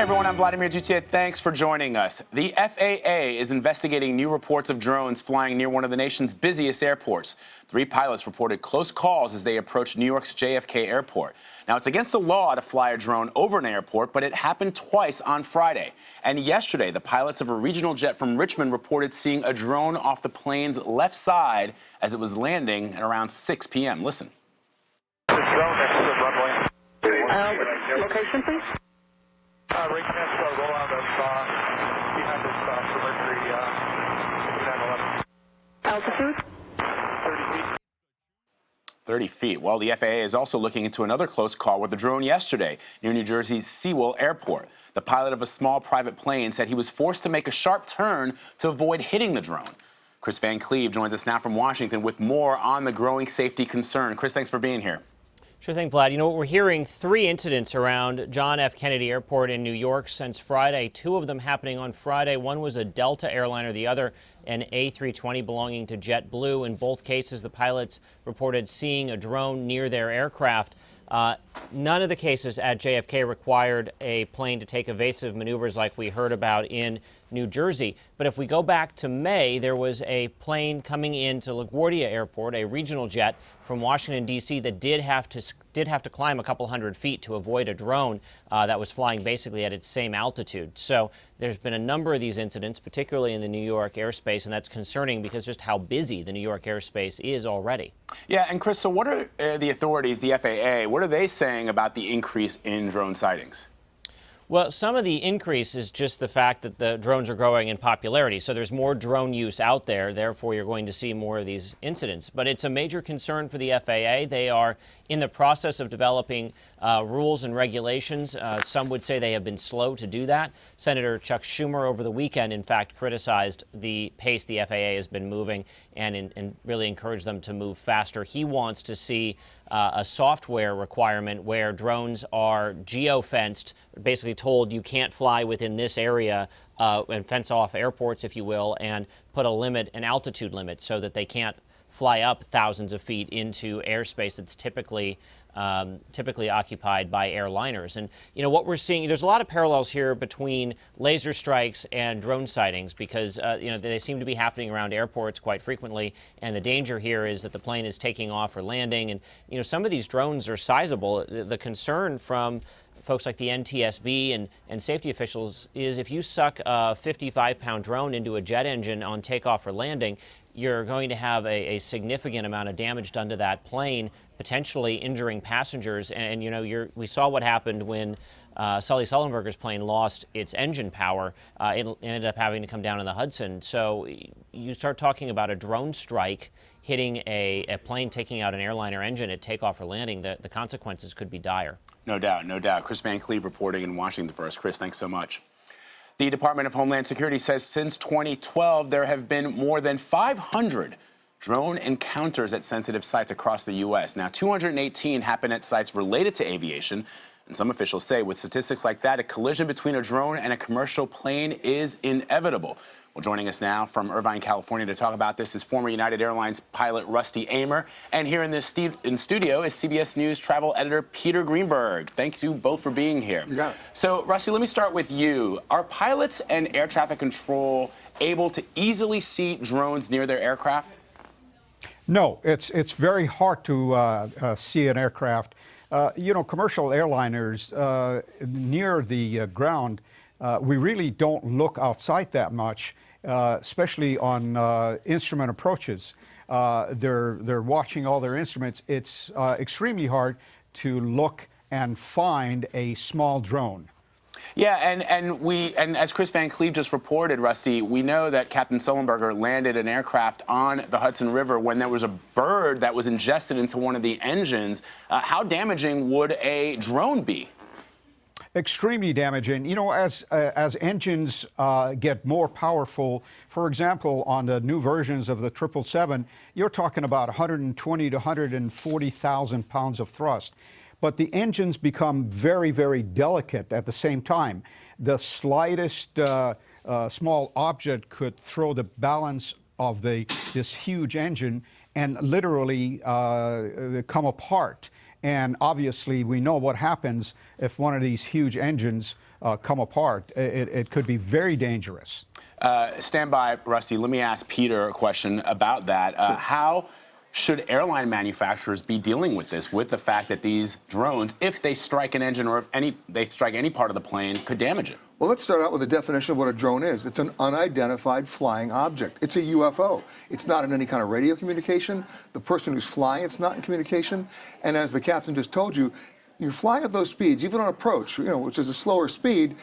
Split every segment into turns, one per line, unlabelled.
Hey everyone, I'm Vladimir Duthier. Thanks for joining us. The FAA is investigating new reports of drones flying near one of the nation's busiest airports. 3 pilots reported close calls as they approached New York's JFK Airport. Now, it's against the law to fly a drone over an airport, but it happened twice on Friday. And yesterday, the pilots of a regional jet from Richmond reported seeing a drone off the plane's left side as it was landing at around 6 p.m. Listen.
Drone next to the runway.
Location, please.
Right next to a rollout of behind this for Mercury 911.
Altitude?
30 feet.
30 feet. Well, the FAA is also looking into another close call with a drone yesterday near New Jersey's Sewell Airport. The pilot of a small private plane said he was forced to make a sharp turn to avoid hitting the drone. Kris Van Cleave joins us now from Washington with more on the growing safety concern. Kris, thanks for being here.
Sure thing, Vlad. You know what, we're hearing 3 incidents around John F. Kennedy Airport in New York since Friday. 2 of them happening on Friday. One was a Delta airliner, the other an A320 belonging to JetBlue. In both cases, the pilots reported seeing a drone near their aircraft. None of the cases at JFK required a plane to take evasive maneuvers like we heard about in New Jersey. But if we go back to May, there was a plane coming into LaGuardia Airport, a regional jet from Washington, D.C. that did have to climb a couple hundred feet to avoid a drone that was flying basically at its same altitude. So there's been a number of these incidents, particularly in the New York airspace, and that's concerning because just how busy the New York airspace is already.
Yeah, and Kris, so what are the authorities, the FAA, what are they saying about the increase in drone sightings?
Well, some of the increase is just the fact that the drones are growing in popularity. So there's more drone use out there. Therefore, you're going to see more of these incidents. But it's a major concern for the FAA. They are in the process of developing rules and regulations. Some would say they have been slow to do that. Senator Chuck Schumer over the weekend, in fact, criticized the pace the FAA has been moving and really encouraged them to move faster. He wants to see a software requirement where drones are geo-fenced, basically told you can't fly within this area and fence off airports, if you will, and put a limit, an altitude limit, so that they can't fly up thousands of feet into airspace that's typically occupied by airliners. And, you know, what we're seeing, there's a lot of parallels here between laser strikes and drone sightings because, you know, they seem to be happening around airports quite frequently. And the danger here is that the plane is taking off or landing. And, you know, some of these drones are sizable. The concern from folks like the NTSB and safety officials is if you suck a 55-pound drone into a jet engine on takeoff or landing, you're going to have a significant amount of damage done to that plane, potentially injuring passengers. And you know, we saw what happened when Sully Sullenberger's plane lost its engine power. It ended up having to come down in the Hudson. So you start talking about a drone strike hitting a plane taking out an airliner engine at takeoff or landing, the consequences could be dire.
No doubt, no doubt. Kris Van Cleave reporting in Washington for us. Kris, thanks so much. The Department of Homeland Security says since 2012, there have been more than 500 drone encounters at sensitive sites across the U.S. Now, 218 happen at sites related to aviation. And some officials say with statistics like that, a collision between a drone and a commercial plane is inevitable. Well, joining us now from Irvine, California to talk about this is former United Airlines pilot Rusty Amer. And here in studio is CBS News travel editor Peter Greenberg. Thank you both for being here.
You got it.
So, Rusty, let me start with you. Are pilots and air traffic control able to easily see drones near their aircraft?
No, it's very hard to see an aircraft. You know, commercial airliners near the ground, we really don't look outside that much, especially on instrument approaches. They're watching all their instruments. It's extremely hard to look and find a small drone.
Yeah, and as Kris Van Cleave just reported, Rusty, we know that Captain Sullenberger landed an aircraft on the Hudson River when there was a bird that was ingested into one of the engines. How damaging would a drone be?
Extremely damaging. You know, as engines get more powerful, for example, on the new versions of the 777, you're talking about 120 to 140,000 pounds of thrust. But the engines become very, very delicate at the same time. The slightest small object could throw the balance of this huge engine and literally come apart. And obviously, we know what happens if one of these huge engines come apart. It could be very dangerous.
Stand by, Rusty. Let me ask Peter a question about that.
Sure.
How should airline manufacturers be dealing with this, with the fact that these drones, if they strike an engine or if they strike any part of the plane, could damage it?
Well, let's start out with the definition of what a drone is. It's an unidentified flying object. It's a UFO. It's not in any kind of radio communication. The person who's flying, it's not in communication. And as the captain just told you, you're flying at those speeds, even on approach, which is a slower speed,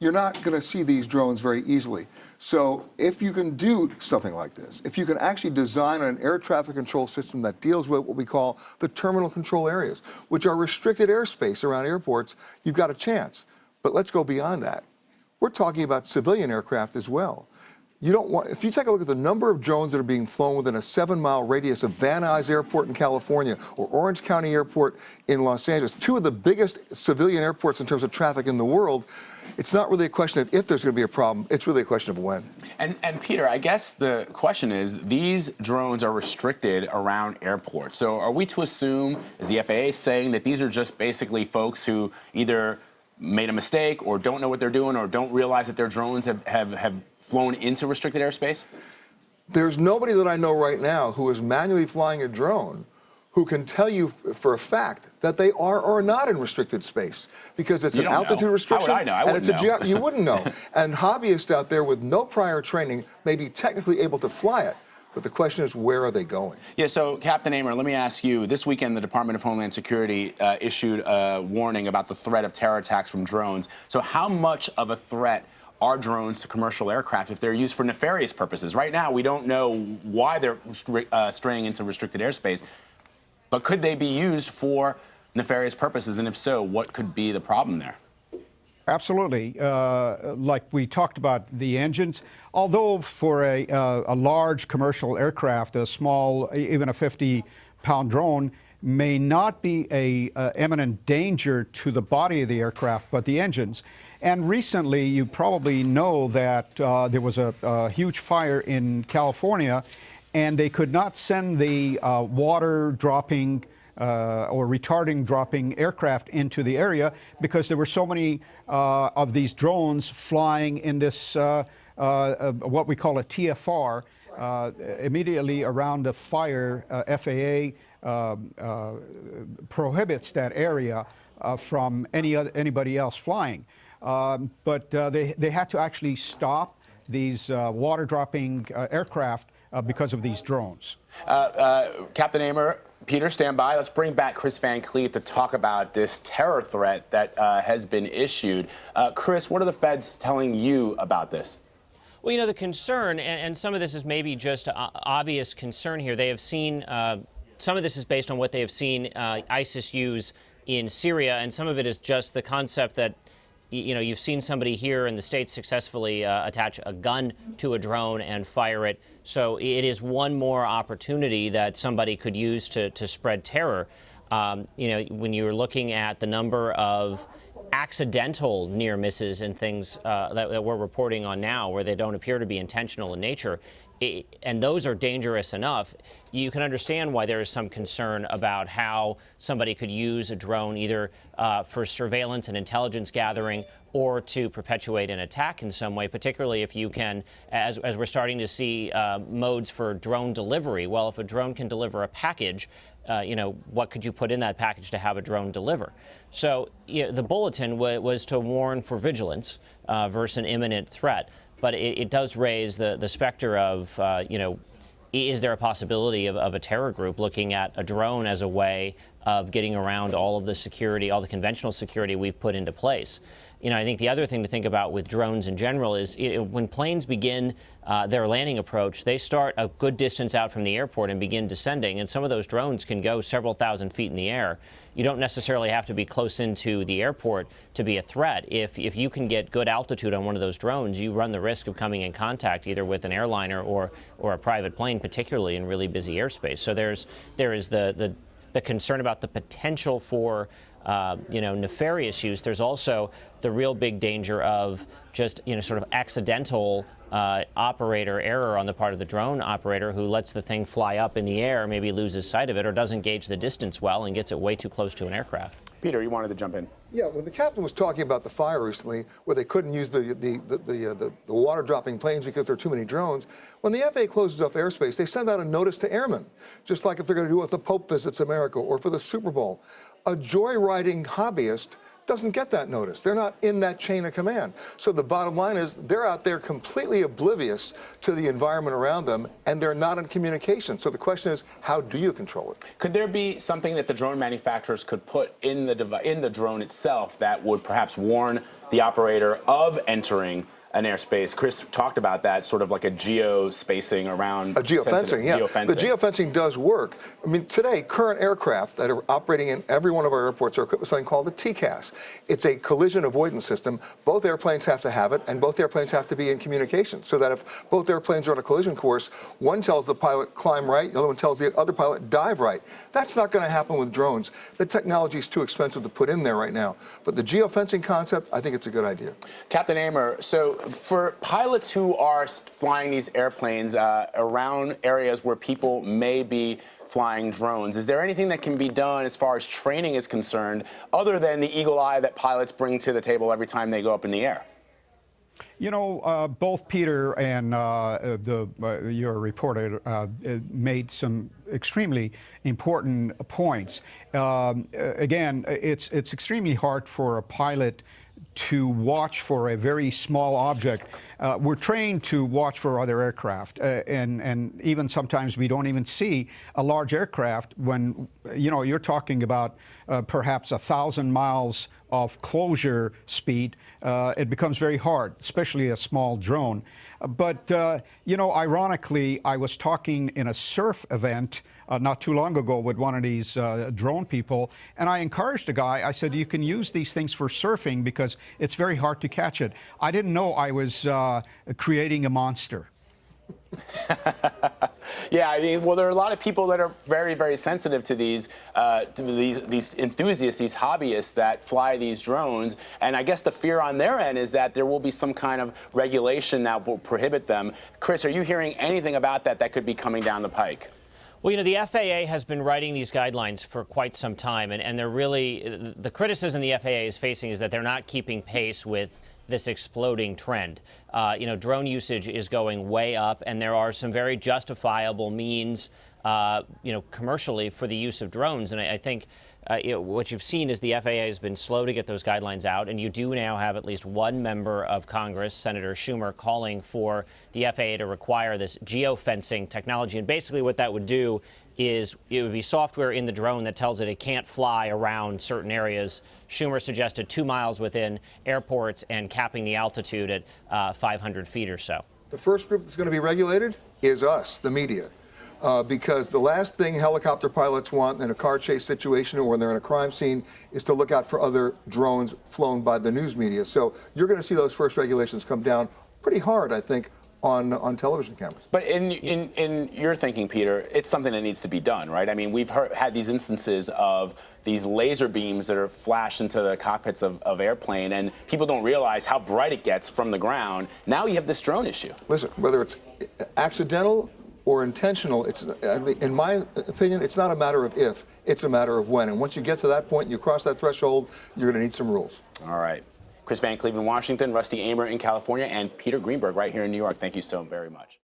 you're not going to see these drones very easily. So if you can do something like this, if you can actually design an air traffic control system that deals with what we call the terminal control areas, which are restricted airspace around airports, you've got a chance. But let's go beyond that. We're talking about civilian aircraft as well. If you take a look at the number of drones that are being flown within a 7-mile radius of Van Nuys Airport in California or Orange County Airport in Los Angeles, two of the biggest civilian airports in terms of traffic in the world, it's not really a question of if there's going to be a problem, it's really a question of when.
And Peter, I guess the question is, these drones are restricted around airports. So are we to assume, is the FAA saying that these are just basically folks who either made a mistake or don't know what they're doing or don't realize that their drones have flown into restricted airspace?
There's nobody that I know right now who is manually flying a drone who can tell you for a fact that they are or not in restricted space, because it's an altitude restriction.
How would I know? I wouldn't know.
You wouldn't know. And hobbyists out there with no prior training may be technically able to fly it. But the question is, where are they going?
Yeah, so Captain Amer, let me ask you, this weekend the Department of Homeland Security issued a warning about the threat of terror attacks from drones. So how much of a threat are drones to commercial aircraft if they're used for nefarious purposes? Right now, we don't know why they're straying into restricted airspace, but could they be used for nefarious purposes? And if so, what could be the problem there?
Absolutely. Like we talked about the engines, although for a large commercial aircraft, a small, even a 50-pound drone, may not be a imminent danger to the body of the aircraft, but the engines. And recently, you probably know that there was a huge fire in California, and they could not send the water-dropping or retarding dropping aircraft into the area because there were so many of these drones flying in this, what we call a TFR, immediately around the fire. FAA prohibits that area from anybody else flying. But they had to actually stop these water-dropping aircraft because of these drones.
Captain Amer, Peter, stand by. Let's bring back Kris Van Cleave to talk about this terror threat that has been issued. Kris, what are the feds telling you about this?
Well, the concern, and some of this is maybe just obvious concern here, they have seen, some of this is based on what they have seen ISIS use in Syria, and some of it is just the concept that you've seen somebody here in the States successfully attach a gun to a drone and fire it. So it is one more opportunity that somebody could use to spread terror. When you're looking at the number of accidental near misses and things that we're reporting on now, where they don't appear to be intentional in nature, and those are dangerous enough, you can understand why there is some concern about how somebody could use a drone either for surveillance and intelligence gathering or to perpetuate an attack in some way, particularly if you can, as we're starting to see modes for drone delivery. Well, if a drone can deliver a package, what could you put in that package to have a drone deliver? So the bulletin was to warn for vigilance versus an imminent threat. But it does raise the specter of, is there a possibility of a terror group looking at a drone as a way of getting around all of the security, all the conventional security we've put into place? I think the other thing to think about with drones in general is when planes begin their landing approach, they start a good distance out from the airport and begin descending, and some of those drones can go several thousand feet in the air. You don't necessarily have to be close into the airport to be a threat. If you can get good altitude on one of those drones, you run the risk of coming in contact either with an airliner or a private plane, particularly in really busy airspace. So there is the concern about the potential for nefarious use, there's also the real big danger of just, sort of accidental operator error on the part of the drone operator who lets the thing fly up in the air, maybe loses sight of it or doesn't gauge the distance well and gets it way too close to an aircraft.
Peter, you wanted to jump in.
Yeah, when the captain was talking about the fire recently, where they couldn't use the water-dropping planes because there are too many drones, when the FAA closes off airspace, they send out a notice to airmen, just like if they're going to do it if the Pope visits America or for the Super Bowl. A joyriding hobbyist doesn't get that notice. They're not in that chain of command. So the bottom line is they're out there completely oblivious to the environment around them, and they're not in communication. So the question is, how do you control it?
Could there be something that the drone manufacturers could put in the drone itself that would perhaps warn the operator of entering an airspace? Kris talked about that, sort of like a geo-spacing around...
A geofencing, yeah.
Geofencing.
The geofencing does work. I mean, today, current aircraft that are operating in every one of our airports are equipped with something called the TCAS. It's a collision avoidance system. Both airplanes have to have it, and both airplanes have to be in communication, so that if both airplanes are on a collision course, one tells the pilot climb right, the other one tells the other pilot dive right. That's not going to happen with drones. The technology is too expensive to put in there right now. But the geofencing concept, I think it's a good idea.
Captain Amer, so for pilots who are flying these airplanes around areas where people may be flying drones, is there anything that can be done as far as training is concerned, other than the eagle eye that pilots bring to the table every time they go up in the air?
Both Peter and your reporter made some extremely important points. Again, it's extremely hard for a pilot to watch for a very small object. We're trained to watch for other aircraft, and even sometimes we don't even see a large aircraft when, you're talking about perhaps 1,000 miles of closure speed. It becomes very hard, especially a small drone. But, ironically, I was talking in a surf event not too long ago with one of these drone people, and I encouraged the guy. I said, you can use these things for surfing because it's very hard to catch it. I didn't know I was creating a monster.
Yeah, I mean, well, there are a lot of people that are very, very sensitive to these enthusiasts, these hobbyists that fly these drones. And I guess the fear on their end is that there will be some kind of regulation that will prohibit them. Kris, are you hearing anything about that could be coming down the pike?
Well, the FAA has been writing these guidelines for quite some time, and they're really, the criticism the FAA is facing is that they're not keeping pace with this exploding trend. Drone usage is going way up, and there are some very justifiable means, commercially for the use of drones. And I think what you've seen is the FAA has been slow to get those guidelines out, and you do now have at least one member of Congress, Senator Schumer, calling for the FAA to require this geofencing technology. And basically what that would do is it would be software in the drone that tells it can't fly around certain areas. Schumer suggested 2 miles within airports and capping the altitude at 500 feet or so.
The first group that's going to be regulated is us, the media. Because the last thing helicopter pilots want in a car chase situation or when they're in a crime scene is to look out for other drones flown by the news media. So you're going to see those first regulations come down pretty hard, I think, on television cameras. But
in your thinking, Peter, it's something that needs to be done, right? I mean, we've had these instances of these laser beams that are flashed into the cockpits of airplane, and people don't realize how bright it gets from the ground. Now you have this drone issue.
Listen, whether it's accidental or intentional, it's, in my opinion, it's not a matter of if, it's a matter of when. And once you get to that point and you cross that threshold, you're going to need some rules.
All right. Kris Van Cleave in Washington, Rusty Amer in California, and Peter Greenberg right here in New York. Thank you so very much.